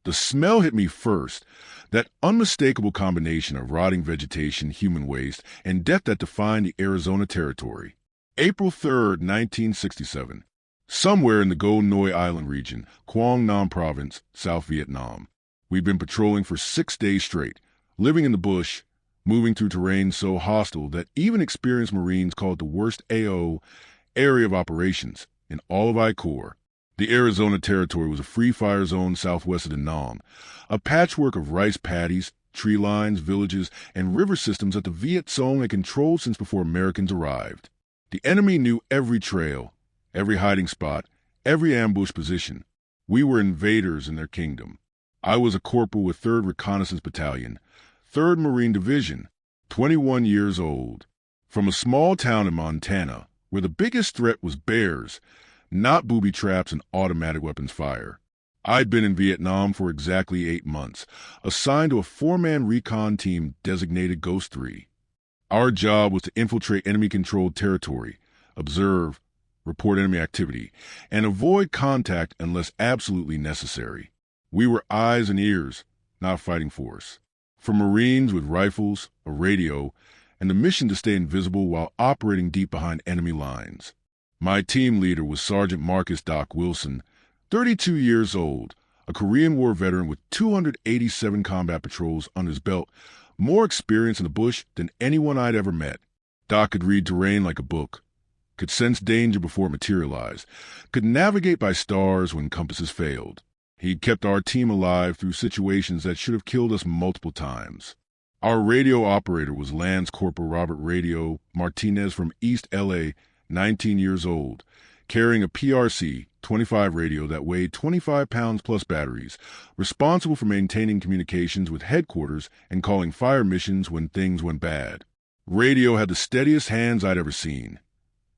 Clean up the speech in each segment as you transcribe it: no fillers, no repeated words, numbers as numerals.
The smell hit me first. That unmistakable combination of rotting vegetation, human waste, and death that defined the Arizona Territory. April 3rd, 1967. Somewhere in the Go Noi Island region, Quang Nam Province, South Vietnam. We'd been patrolling for 6 days straight, living in the bush, moving through terrain so hostile that even experienced Marines called it the worst AO, area of operations, in all of I Corps. The Arizona Territory was a free fire zone southwest of Da Nang, a patchwork of rice paddies, tree lines, villages, and river systems that the Viet Cong had controlled since before Americans arrived. The enemy knew every trail, every hiding spot, every ambush position. We were invaders in their kingdom. I was a corporal with 3rd Reconnaissance Battalion, 3rd Marine Division, 21 years old. From a small town in Montana, where the biggest threat was bears, not booby traps and automatic weapons fire. I'd been in Vietnam for exactly 8 months, assigned to a 4-man recon team designated Ghost 3. Our job was to infiltrate enemy-controlled territory, observe, report enemy activity, and avoid contact unless absolutely necessary. We were eyes and ears, not fighting force. For Marines with rifles, a radio, and the mission to stay invisible while operating deep behind enemy lines. My team leader was Sergeant Marcus Doc Wilson, 32 years old, a Korean War veteran with 287 combat patrols under his belt, more experience in the bush than anyone I'd ever met. Doc could read terrain like a book, could sense danger before it materialized, could navigate by stars when compasses failed. He'd kept our team alive through situations that should have killed us multiple times. Our radio operator was Lance Corporal Robert Radio Martinez from East L.A., 19 years old, carrying a PRC 25 radio that weighed 25 pounds plus batteries, responsible for maintaining communications with headquarters and calling fire missions when things went bad. Radio had the steadiest hands I'd ever seen.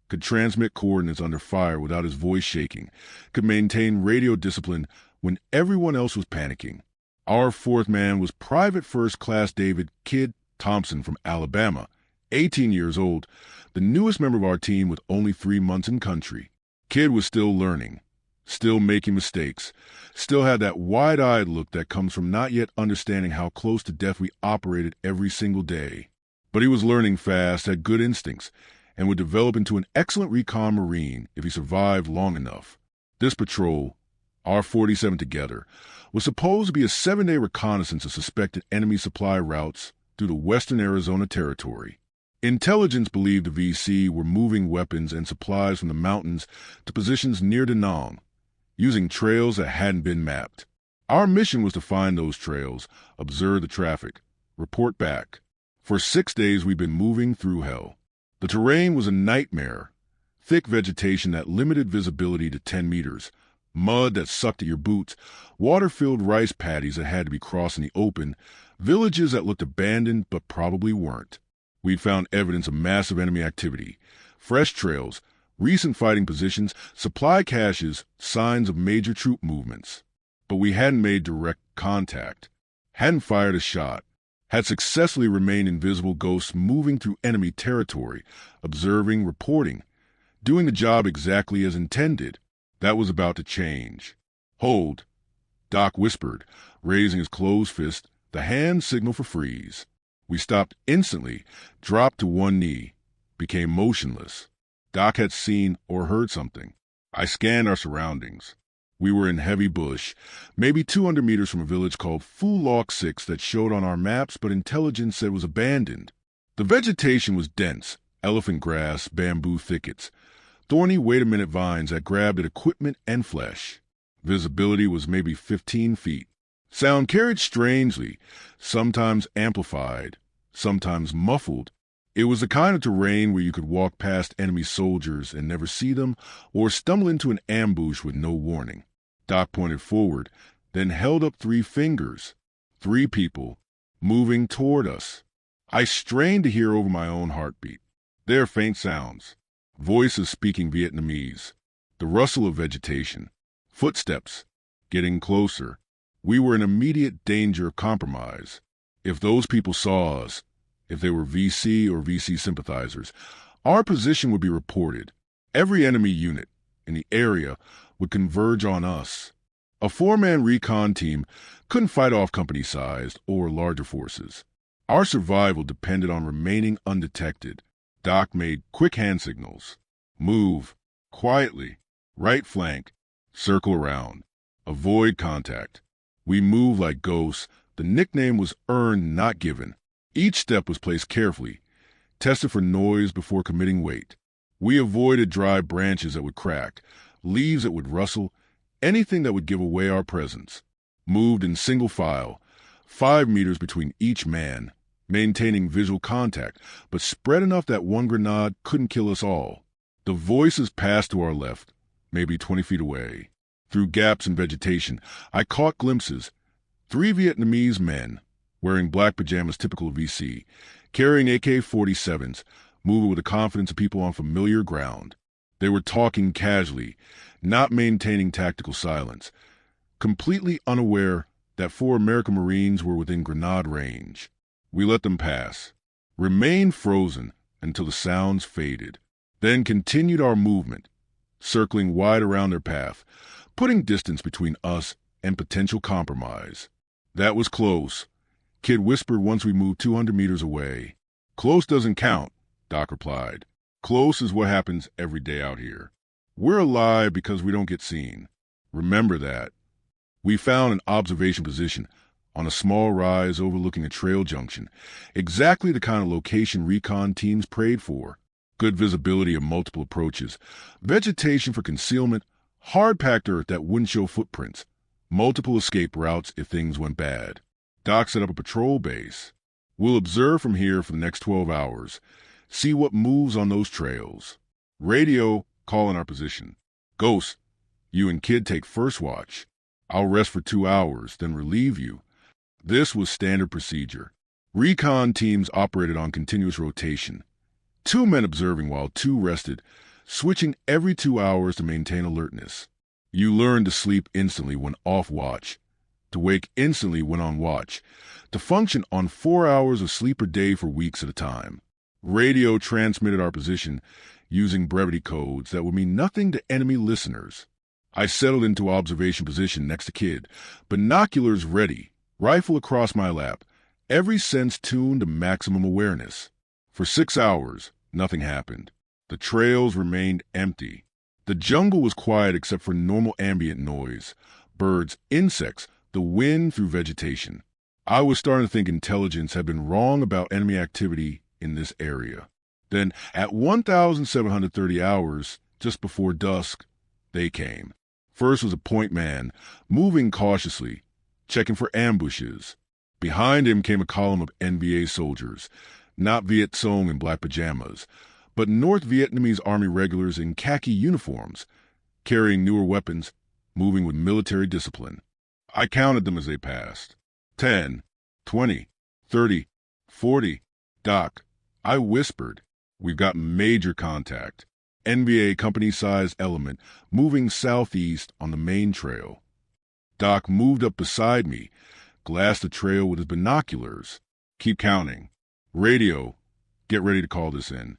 Could transmit coordinates under fire without his voice shaking, could maintain radio discipline when everyone else was panicking. Our 4th man was Private First Class David "Kid" Thompson from Alabama, 18 years old, the newest member of our team with only 3 months in country. Kid was still learning, still making mistakes, still had that wide-eyed look that comes from not yet understanding how close to death we operated every single day. But he was learning fast, had good instincts, and would develop into an excellent recon Marine if he survived long enough. This patrol, our 47 together, was supposed to be a 7-day reconnaissance of suspected enemy supply routes through the western Arizona Territory. Intelligence believed the VC were moving weapons and supplies from the mountains to positions near Da Nang, using trails that hadn't been mapped. Our mission was to find those trails, observe the traffic, report back. For 6 days we'd been moving through hell. The terrain was a nightmare. Thick vegetation that limited visibility to 10 meters, mud that sucked at your boots, water-filled rice paddies that had to be crossed in the open, villages that looked abandoned but probably weren't. We'd found evidence of massive enemy activity, fresh trails, recent fighting positions, supply caches, signs of major troop movements. But we hadn't made direct contact, hadn't fired a shot, had successfully remained invisible ghosts moving through enemy territory, observing, reporting, doing the job exactly as intended. That was about to change. "Hold," Doc whispered, raising his closed fist, the hand signal for freeze. We stopped instantly, dropped to one knee, became motionless. Doc had seen or heard something. I scanned our surroundings. We were in heavy bush, maybe 200 meters from a village called Phu Loc 6 that showed on our maps but intelligence said was abandoned. The vegetation was dense, elephant grass, bamboo thickets, thorny wait-a-minute vines that grabbed at equipment and flesh. Visibility was maybe 15 feet. Sound carried strangely, sometimes amplified, sometimes muffled. It was the kind of terrain where you could walk past enemy soldiers and never see them, or stumble into an ambush with no warning. Doc pointed forward, then held up 3 fingers. 3 people, moving toward us. I strained to hear over my own heartbeat. Their faint sounds. Voices speaking Vietnamese. The rustle of vegetation. Footsteps. Getting closer. We were in immediate danger of compromise. If those people saw us, if they were VC or VC sympathizers, our position would be reported. Every enemy unit in the area would converge on us. A 4-man recon team Couldn't fight off company-sized or larger forces. Our survival depended on remaining undetected. Doc made quick hand signals. Move. Quietly. Right flank. Circle around. Avoid contact. We moved like ghosts. The nickname was earned, not given. Each step was placed carefully, tested for noise before committing weight. We avoided dry branches that would crack, leaves that would rustle, anything that would give away our presence. Moved in single file, 5 meters between each man, maintaining visual contact, but spread enough that one grenade couldn't kill us all. The voices passed to our left, maybe 20 feet away. Through gaps in vegetation, I caught glimpses. 3 Vietnamese men, wearing black pajamas typical of VC, carrying AK-47s, moving with the confidence of people on familiar ground. They were talking casually, not maintaining tactical silence, completely unaware that 4 American Marines were within grenade range. We let them pass, remained frozen until the sounds faded, then continued our movement, circling wide around their path, putting distance between us and potential compromise. That was close. Kid whispered once we moved 200 meters away. Close doesn't count, Doc replied. Close is what happens every day out here. We're alive because we don't get seen. Remember that. We found an observation position on a small rise overlooking a trail junction, exactly the kind of location recon teams prayed for. Good visibility of multiple approaches, vegetation for concealment, hard-packed earth that wouldn't show footprints, multiple escape routes if things went bad. Doc set up a patrol base. We'll observe from here for the next 12 hours, see what moves on those trails. Radio, call in our position. Ghost, you and Kid take first watch. I'll rest for 2 hours, then relieve you. This was standard procedure. Recon teams operated on continuous rotation. 2 men observing while 2 rested, switching every 2 hours to maintain alertness. You learn to sleep instantly when off watch, to wake instantly when on watch, to function on 4 hours of sleep per day for weeks at a time. Radio transmitted our position using brevity codes that would mean nothing to enemy listeners. I settled into observation position next to Kid, binoculars ready, rifle across my lap, every sense tuned to maximum awareness. For 6 hours, nothing happened. The trails remained empty. The jungle was quiet except for normal ambient noise, birds, insects, the wind through vegetation. I was starting to think intelligence had been wrong about enemy activity in this area. Then, at 1,730 hours, just before dusk, they came. First was a point man, moving cautiously, checking for ambushes. Behind him came a column of NVA soldiers, not Viet Cong in black pajamas, but North Vietnamese Army regulars in khaki uniforms, carrying newer weapons, moving with military discipline. I counted them as they passed. 10, 20, 30, 40. Doc, I whispered, we've got major contact. NVA company-sized element moving southeast on the main trail. Doc moved up beside me, glassed the trail with his binoculars. Keep counting. Radio, get ready to call this in.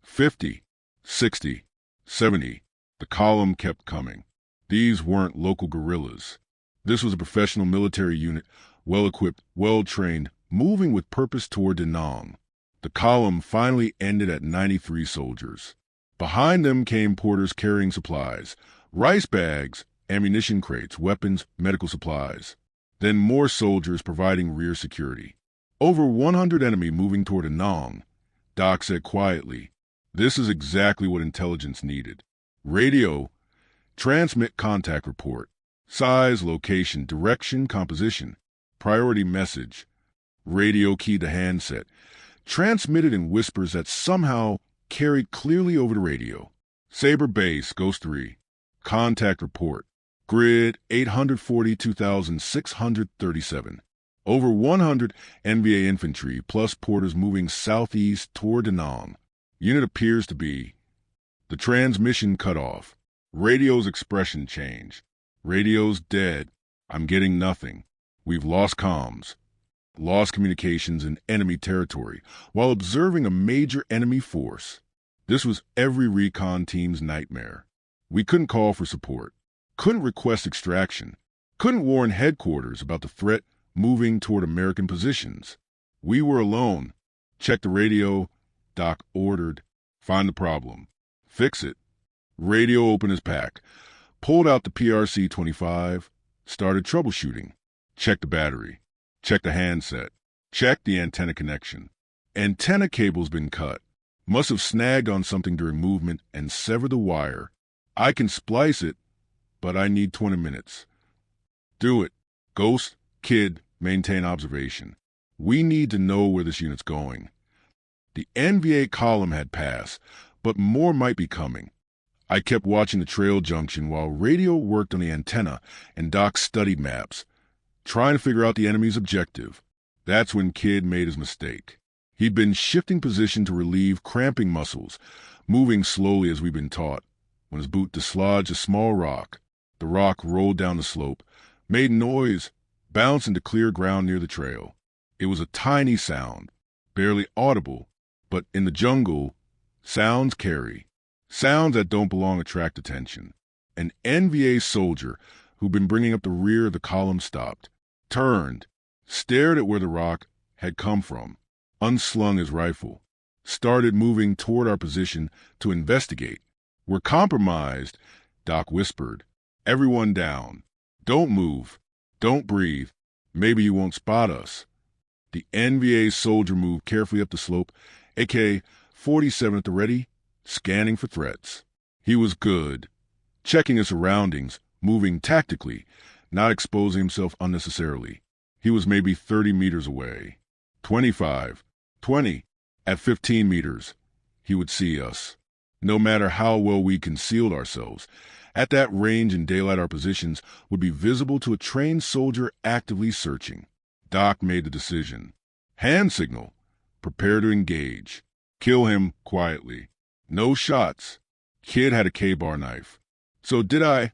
50, 60, 70. The column kept coming. These weren't local guerrillas. This was a professional military unit, well-equipped, well-trained, moving with purpose toward Da Nang. The column finally ended at 93 soldiers. Behind them came porters carrying supplies, rice bags, ammunition crates, weapons, medical supplies. Then more soldiers providing rear security. Over 100 enemy moving toward Da Nang. Doc said quietly, this is exactly what intelligence needed. Radio, transmit contact report. Size, location, direction, composition. Priority message. Radio key to handset. Transmitted in whispers that somehow carried clearly over the radio. Sabre Base, Ghost 3. Contact report. Grid 842,637. Over 100 NVA infantry plus porters moving southeast toward Da Nang. Unit appears to be. The transmission cut off. Radio's expression changed. Radio's dead. I'm getting nothing. We've lost comms. Lost communications in enemy territory while observing a major enemy force. This was every recon team's nightmare. We couldn't call for support. Couldn't request extraction. Couldn't warn headquarters about the threat moving toward American positions. We were alone. Check the radio. Doc ordered. Find the problem. Fix it. Radio opened his pack. Pulled out the PRC-25. Started troubleshooting. Checked the battery. Checked the handset. Checked the antenna connection. Antenna cable's been cut. Must have snagged on something during movement and severed the wire. I can splice it, but I need 20 minutes. Do it. Ghost, Kid, maintain observation. We need to know where this unit's going. The NVA column had passed, but more might be coming. I kept watching the trail junction while radio worked on the antenna and Doc studied maps, trying to figure out the enemy's objective. That's when Kid made his mistake. He'd been shifting position to relieve cramping muscles, moving slowly as we'd been taught, when his boot dislodged a small rock. The rock rolled down the slope, made noise, bounced into clear ground near the trail. It was a tiny sound, barely audible, but in the jungle, sounds carry. Sounds that don't belong attract attention. An NVA soldier who'd been bringing up the rear of the column stopped, turned, stared at where the rock had come from, unslung his rifle, started moving toward our position to investigate. We're compromised, Doc whispered. Everyone down. Don't move. Don't breathe. Maybe you won't spot us. The NVA soldier moved carefully up the slope, AK-47 at the ready, scanning for threats. He was good, checking his surroundings, moving tactically, not exposing himself unnecessarily. He was maybe 30 meters away. 25, 20. At 15 meters, he would see us. No matter how well we concealed ourselves, at that range in daylight our positions would be visible to a trained soldier actively searching. Doc made the decision. Hand signal. Prepare to engage. Kill him quietly. No shots. Kid had a K-bar knife. So did I.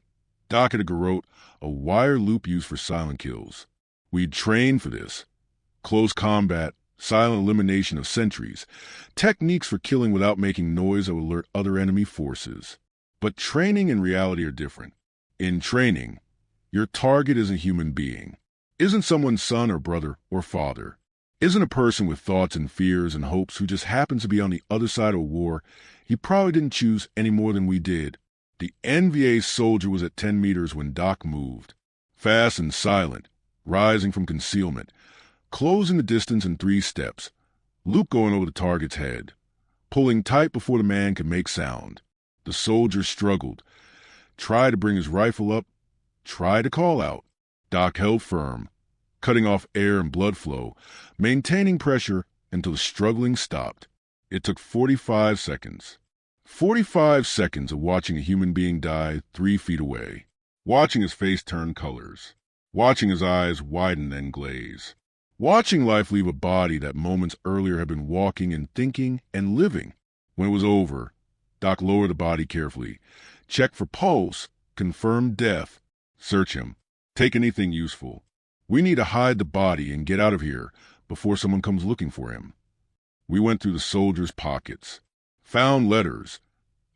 Doc had a garrote, a wire loop used for silent kills. We'd trained for this. Close combat, silent elimination of sentries, techniques for killing without making noise that would alert other enemy forces. But training and reality are different. In training, your target is a human being. Isn't someone's son or brother or father. Isn't a person with thoughts and fears and hopes who just happens to be on the other side of war. He probably didn't choose any more than we did. The NVA soldier was at 10 meters when Doc moved. Fast and silent, rising from concealment, closing the distance in 3 steps, loop going over the target's head, pulling tight before the man could make sound. The soldier struggled, tried to bring his rifle up, tried to call out. Doc held firm, cutting off air and blood flow, maintaining pressure until the struggling stopped. It took 45 seconds. 45 seconds of watching a human being die 3 feet away, watching his face turn colors, watching his eyes widen and glaze, watching life leave a body that moments earlier had been walking and thinking and living. When it was over, Doc lowered the body carefully, checked for pulse, confirmed death, search him, take anything useful. We need to hide the body and get out of here before someone comes looking for him. We went through the soldier's pockets, found letters.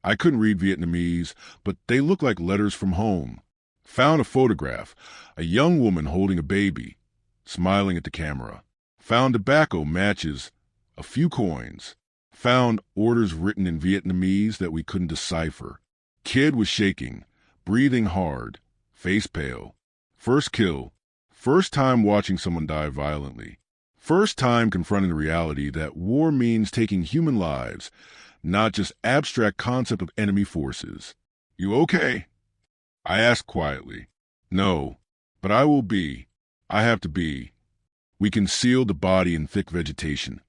I couldn't read Vietnamese, but they looked like letters from home. Found a photograph, a young woman holding a baby, smiling at the camera. Found tobacco, matches, a few coins. Found orders written in Vietnamese that we couldn't decipher. Kid was shaking, breathing hard, face pale. First kill. First time watching someone die violently. First time confronting the reality that war means taking human lives, not just abstract concept of enemy forces. You okay? I asked quietly. No, but I will be. I have to be. We concealed the body in thick vegetation,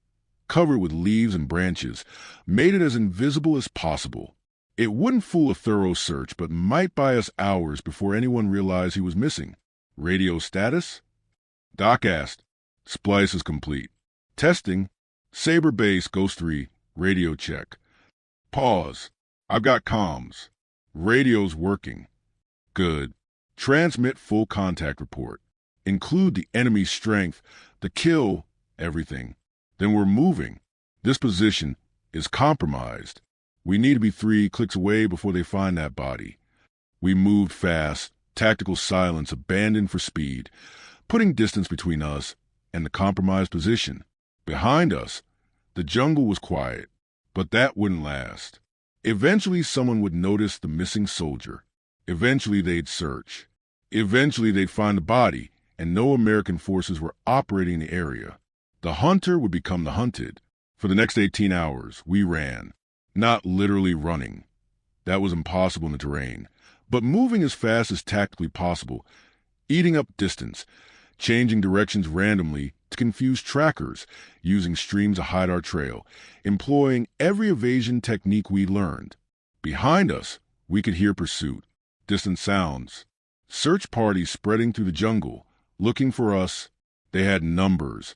covered with leaves and branches, made it as invisible as possible. It wouldn't fool a thorough search, but might buy us hours before anyone realized he was missing. Radio status? Doc asked. Splice is complete. Testing. Sabre base, Ghost 3, radio check. Pause. I've got comms. Radio's working. Good. Transmit full contact report. Include the enemy's strength, the kill, everything. Then we're moving. This position is compromised. We need to be 3 clicks away before they find that body. We moved fast, Tactical silence abandoned for speed, putting distance between us and the compromised position. Behind us, the jungle was quiet, but that wouldn't last. Eventually, someone would notice the missing soldier. Eventually, they'd search. Eventually, they'd find the body, and no American forces were operating in the area. The hunter would become the hunted. For the next 18 hours, we ran. Not literally running. That was impossible in the terrain, but moving as fast as tactically possible, eating up distance, changing directions randomly to confuse trackers, using streams to hide our trail, employing every evasion technique we learned. Behind us, we could hear pursuit, distant sounds, search parties spreading through the jungle, looking for us. They had numbers,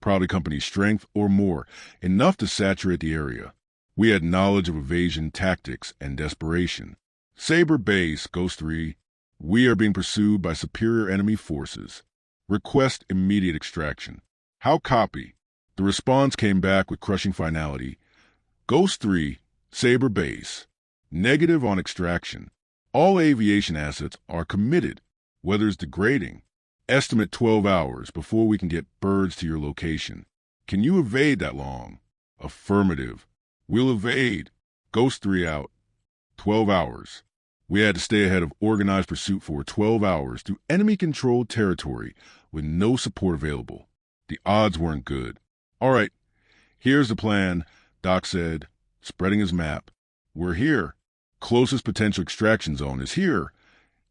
probably company strength or more, enough to saturate the area. We had knowledge of evasion tactics and desperation. Sabre Base, Ghost 3, we are being pursued by superior enemy forces. Request immediate extraction. How copy? The response came back with crushing finality. Ghost 3, Sabre Base. Negative on extraction. All aviation assets are committed. Weather's degrading. Estimate 12 hours before we can get birds to your location. Can you evade that long? Affirmative. We'll evade. Ghost 3 out. 12 hours. We had to stay ahead of organized pursuit for 12 hours through enemy-controlled territory with no support available. The odds weren't good. All right, here's the plan, Doc said, spreading his map. We're here. Closest potential extraction zone is here.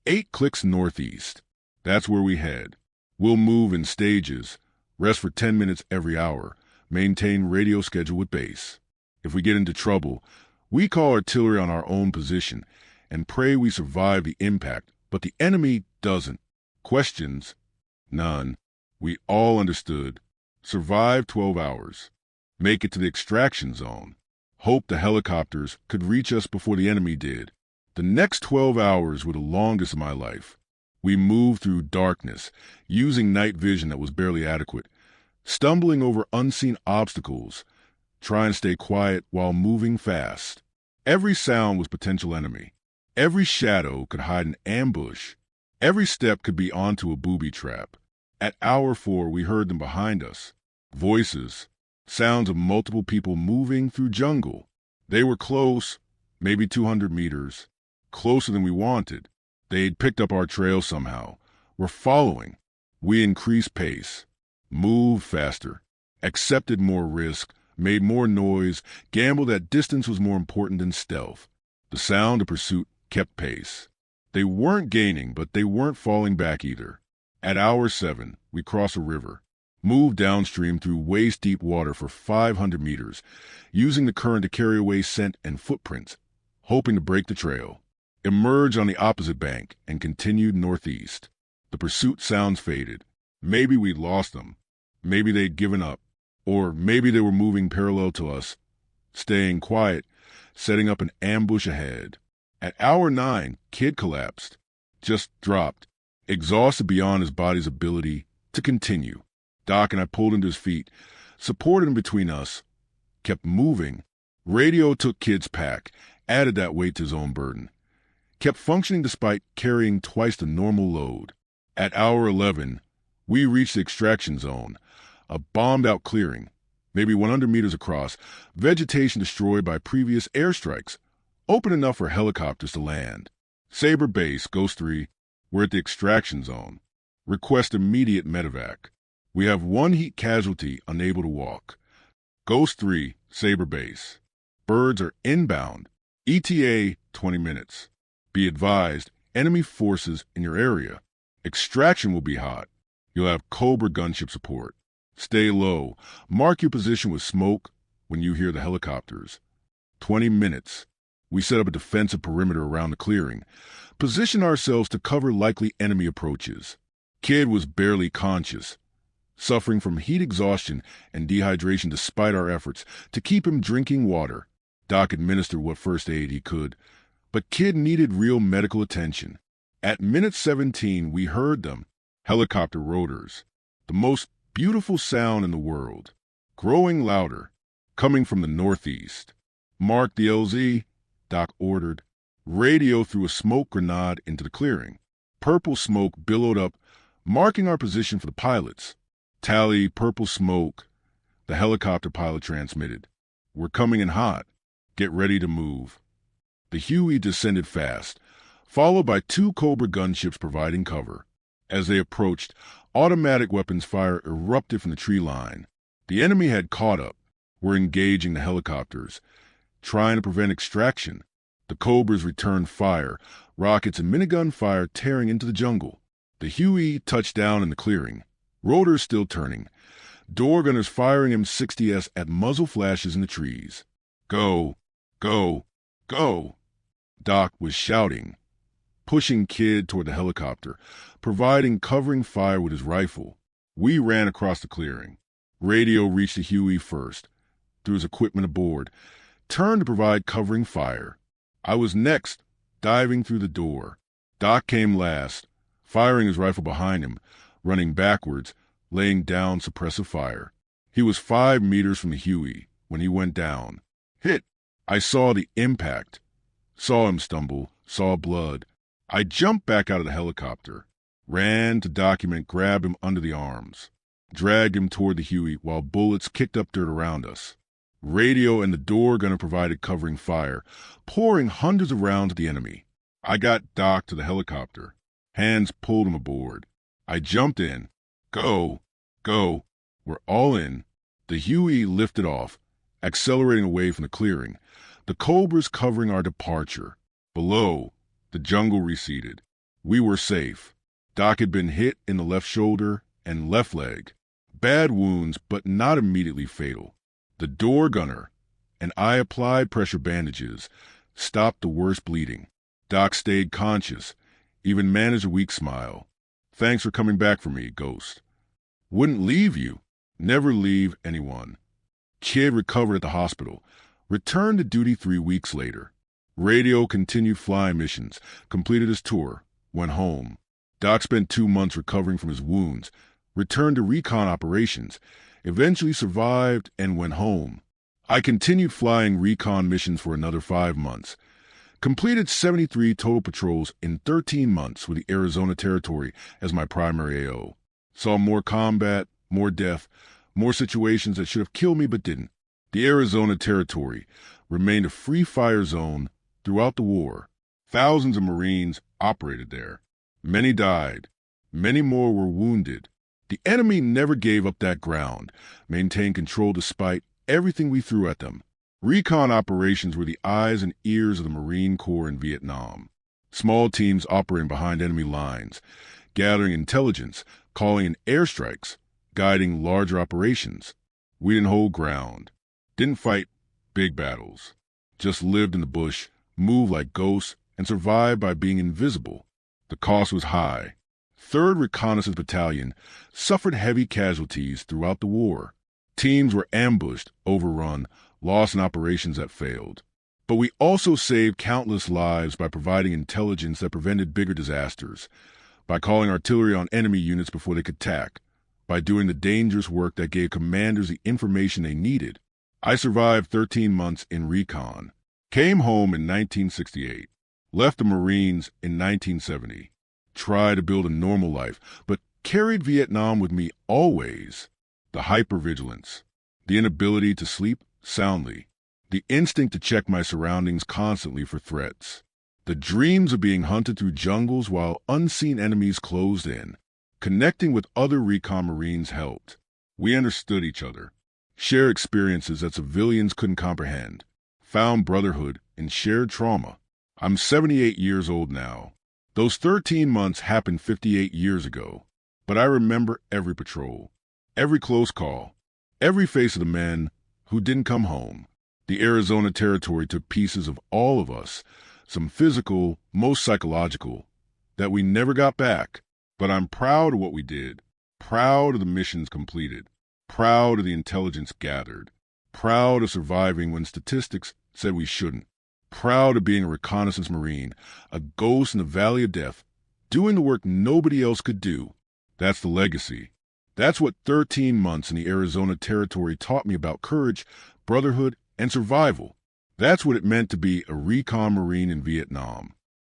8 clicks northeast. That's where we head. We'll move in stages, rest for 10 minutes every hour, maintain radio schedule with base. If we get into trouble, we call artillery on our own position and pray we survive the impact, but the enemy doesn't. Questions? None. We all understood. Survive 12 hours. Make it to the extraction zone. Hope the helicopters could reach us before the enemy did. The next 12 hours were the longest of my life. We moved through darkness, using night vision that was barely adequate, stumbling over unseen obstacles, trying to stay quiet while moving fast. Every sound was potential enemy. Every shadow could hide an ambush. Every step could be onto a booby trap. At hour 4, we heard them behind us. Voices, sounds of multiple people moving through jungle. They were close, maybe 200 meters, closer than we wanted. They'd picked up our trail somehow. We're following. We increased pace, moved faster, accepted more risk, made more noise, gambled that distance was more important than stealth. The sound of pursuit kept pace. They weren't gaining, but they weren't falling back either. At hour 7, we crossed a river, moved downstream through waist-deep water for 500 meters, using the current to carry away scent and footprints, hoping to break the trail. Emerged on the opposite bank and continued northeast. The pursuit sounds faded. Maybe we'd lost them. Maybe they'd given up. Or maybe they were moving parallel to us, staying quiet, setting up an ambush ahead. At hour 9, Kid collapsed, just dropped, exhausted beyond his body's ability to continue. Doc and I pulled him to his feet, supported him between us, kept moving. Radio took Kid's pack, added that weight to his own burden, kept functioning despite carrying twice the normal load. At hour 11, we reached the extraction zone, a bombed-out clearing, maybe 100 meters across, vegetation destroyed by previous airstrikes, open enough for helicopters to land. Sabre Base, Ghost 3, we're at the extraction zone. Request immediate medevac. We have 1 heat casualty unable to walk. Ghost 3, Sabre Base. Birds are inbound. ETA, 20 minutes. Be advised, enemy forces in your area. Extraction will be hot. You'll have Cobra gunship support. Stay low. Mark your position with smoke when you hear the helicopters. 20 minutes. We set up a defensive perimeter around the clearing, position ourselves to cover likely enemy approaches. Kid was barely conscious, suffering from heat exhaustion and dehydration despite our efforts to keep him drinking water. Doc administered what first aid he could, but Kid needed real medical attention. At minute 17, we heard them, helicopter rotors, the most beautiful sound in the world, growing louder, coming from the northeast. Mark the LZ, Doc ordered. Radio threw a smoke grenade into the clearing. Purple smoke billowed up, marking our position for the pilots. Tally, purple smoke. The helicopter pilot transmitted. We're coming in hot. Get ready to move. The Huey descended fast, followed by 2 Cobra gunships providing cover. As they approached, automatic weapons fire erupted from the tree line. The enemy had caught up, were engaging the helicopters, trying to prevent extraction. The Cobras returned fire, rockets and minigun fire tearing into the jungle. The Huey touched down in the clearing, rotors still turning, door gunners firing M60s at muzzle flashes in the trees. Go, go, go! Doc was shouting, pushing Kid toward the helicopter, providing covering fire with his rifle. We ran across the clearing. Radio reached the Huey first, threw his equipment aboard, turned to provide covering fire. I was next, diving through the door. Doc came last, firing his rifle behind him, running backwards, laying down suppressive fire. He was 5 meters from the Huey when he went down. Hit! I saw the impact. Saw him stumble, saw blood. I jumped back out of the helicopter, ran to document, grabbed him under the arms, dragged him toward the Huey while bullets kicked up dirt around us. Radio and the door gunner provided covering fire, pouring hundreds of rounds at the enemy. I got Doc to the helicopter. Hands pulled him aboard. I jumped in. Go, go. We're all in. The Huey lifted off, accelerating away from the clearing, the Cobras covering our departure. Below, the jungle receded. We were safe. Doc had been hit in the left shoulder and left leg. Bad wounds, but not immediately fatal. The door gunner and I applied pressure bandages, stopped the worst bleeding. Doc stayed conscious, even managed a weak smile. Thanks for coming back for me, Ghost. Wouldn't leave you. Never leave anyone. Kid recovered at the hospital, returned to duty 3 weeks later. Radio continued flying missions, completed his tour, went home. Doc spent 2 months recovering from his wounds, returned to recon operations, eventually survived and went home. I continued flying recon missions for another 5 months, completed 73 total patrols in 13 months with the Arizona Territory as my primary AO. Saw more combat, more death, more situations that should have killed me but didn't. The Arizona Territory remained a free fire zone throughout the war. Thousands of Marines operated there. Many died. Many more were wounded. The enemy never gave up that ground, maintained control despite everything we threw at them. Recon operations were the eyes and ears of the Marine Corps in Vietnam. Small teams operating behind enemy lines, gathering intelligence, calling in airstrikes, guiding larger operations. We didn't hold ground, didn't fight big battles, just lived in the bush, moved like ghosts, and survived by being invisible. The cost was high. 3rd Reconnaissance Battalion suffered heavy casualties throughout the war. Teams were ambushed, overrun, lost in operations that failed. But we also saved countless lives by providing intelligence that prevented bigger disasters, by calling artillery on enemy units before they could attack, by doing the dangerous work that gave commanders the information they needed. I survived 13 months in Recon, came home in 1968, left the Marines in 1970, tried to build a normal life, but carried Vietnam with me always. The hypervigilance, the inability to sleep soundly, the instinct to check my surroundings constantly for threats, the dreams of being hunted through jungles while unseen enemies closed in. Connecting with other Recon Marines helped. We understood each other, shared experiences that civilians couldn't comprehend, found brotherhood in shared trauma. I'm 78 years old now. Those 13 months happened 58 years ago, but I remember every patrol, every close call, every face of the men who didn't come home. The Arizona Territory took pieces of all of us, some physical, most psychological, that we never got back. But I'm proud of what we did, proud of the missions completed, proud of the intelligence gathered, proud of surviving when statistics said we shouldn't, proud of being a reconnaissance Marine, a ghost in the valley of death, doing the work nobody else could do. That's the legacy. That's what 13 months in the Arizona Territory taught me about courage, brotherhood, and survival. That's what it meant to be a Recon Marine in Vietnam.